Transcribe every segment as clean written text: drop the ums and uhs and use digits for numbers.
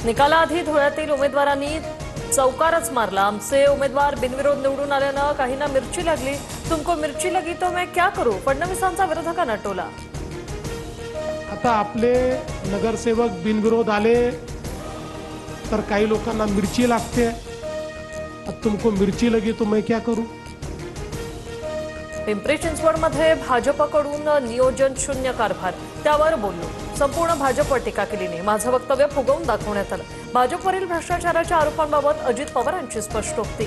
निकालाआधी धुळ्यातील उमेदवारांनी चौकारच मारला। आमचे उमेदवार बिनविरोध निवडून आल्यानं काहींना मिरची लागली। तुमको मिरची लगी तो मैं क्या करू, फडणवीसांचा विरोधकांना टोला। आता आपले नगरसेवक बिनविरोध आले तर काही लोकांना मिरची लागते। तुमको मिरची लगी तो मैं क्या करू। पिंपरी चिंचवडमध्ये भाजपकडून नियोजन शून्य कारभार, त्यावर बोललो। संपूर्ण भाजपवर टीका केली नाही, माझं वक्तव्य फुगवून दाखवण्यात आलं। भाजपवरील भ्रष्टाचाराच्या आरोपांबाबत अजित पवारांची स्पष्टोक्ती।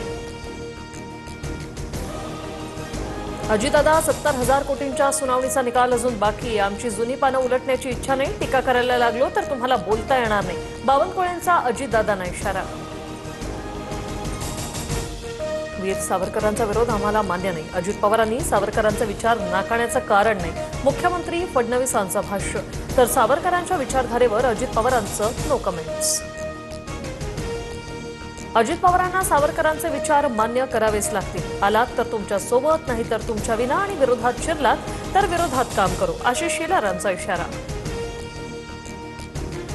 अजितदादा, 70,000 कोटींच्या सुनावणीचा निकाल अजून बाकी। आमची जुनी पानं उलटण्याची इच्छा नाही, टीका करायला लागलो तर तुम्हाला बोलता येणार नाही। बावनकुळेंचा अजितदादांना इशारा। वीर सावरकरांचा विरोध आम्हाला मान्य नाही, अजित पवारांनी सावरकरांचा विचार नाकारण्याचं कारण नाही। मुख्यमंत्री फडणवीसांचं भाष्य, तर सावरकरांच्या विचारधारेवर अजित पवारांचं नो कमेंट्स। अजित पवारांना सावरकरांचे विचार मान्य करावेच लागतील। आलात तर तुमच्या सोबत, नाही तर तुमच्या विना, आणि विरोधात शिरलात तर विरोधात काम करू, आशिष शेलारांचा इशारा।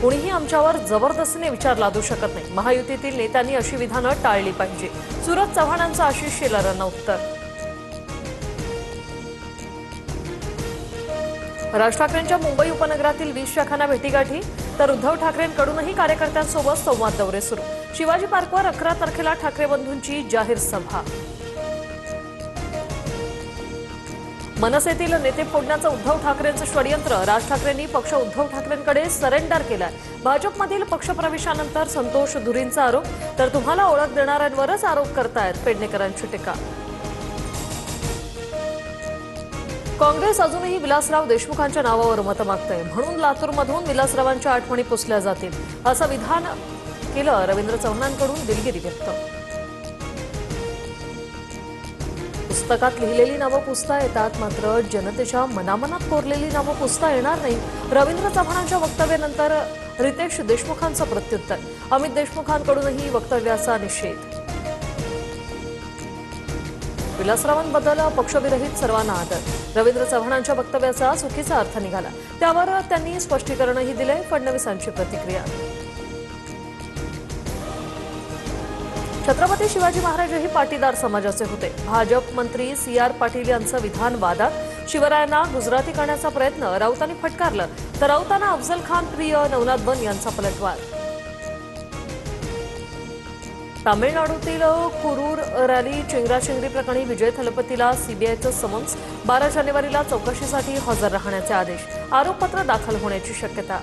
कुणीही आमच्यावर जबरदस्तीने विचार लादू शकत नाही, महायुतीतील नेत्यांनी अशी विधानं टाळली पाहिजे। सुरज चव्हाणांचं आशिष शेलारांना उत्तर। राज ठाकरेंच्या मुंबई उपनगरातील 20 शाखांना भेटीगाठी, तर उद्धव ठाकरेंकडूनही कार्यकर्त्यांसोबत संवाद दौरे सुरू। शिवाजी पार्कवर 11 तारखेला ठाकरे बंधूंची जाहीर सभा। मनसेतील नेते फोडण्याचं उद्धव ठाकरेंचं षडयंत्र, राज ठाकरेंनी पक्ष उद्धव ठाकरेंकडे सरेंडर केलाय। भाजपमधील पक्षप्रवेशानंतर संतोष धुरींचा आरोप, तर तुम्हाला ओळख देणाऱ्यांवरच आरोप करतायत, पेडणेकरांची टीका। काँग्रेस अजूनही विलासराव देशमुखांच्या नावावर मतं मागतंय, म्हणून लातूरमधून विलासरावांच्या आठवणी पुसल्या जातील, असं विधान केलं रवींद्र चव्हाणांकडून दिलगिरी व्यक्त। पुस्तकात लिहिलेली नावं पुसता येतात, मात्र जनतेच्या मनामनात कोरलेली नावं पुसता येणार नाही। रवींद्र चव्हाणांच्या वक्तव्यानंतर रितेश देशमुखांचं प्रत्युत्तर, अमित देशमुखांकडूनही वक्तव्याचा निषेध। विलासरावांबद्दल पक्षविरहित सर्वांना आदर, रवींद्र चव्हाणांच्या वक्तव्याचा चुकीचा अर्थ निघाला, त्यावर त्यांनी स्पष्टीकरणही दिले। फडणवीसांची प्रतिक्रिया। छत्रपती शिवाजी महाराजही पाटीदार समाजाचे होते, भाजप मंत्री CR पाटील यांचं विधान वादात। शिवरायांना गुजराती करण्याचा प्रयत्न राऊतांनी फटकारलं, तर राऊतांना अफजल खान प्रिय नवनाथ बन यांचा पलटवार। तामिळनाडूतील कुरूर रॅली चेंगराचेंगरी प्रकरणी विजय थलपतीला सीबीआयचं समन्स, 12 जानेवारीला चौकशीसाठी हजर राहण्याचे आदेश, आरोपपत्र दाखल होण्याची शक्यता।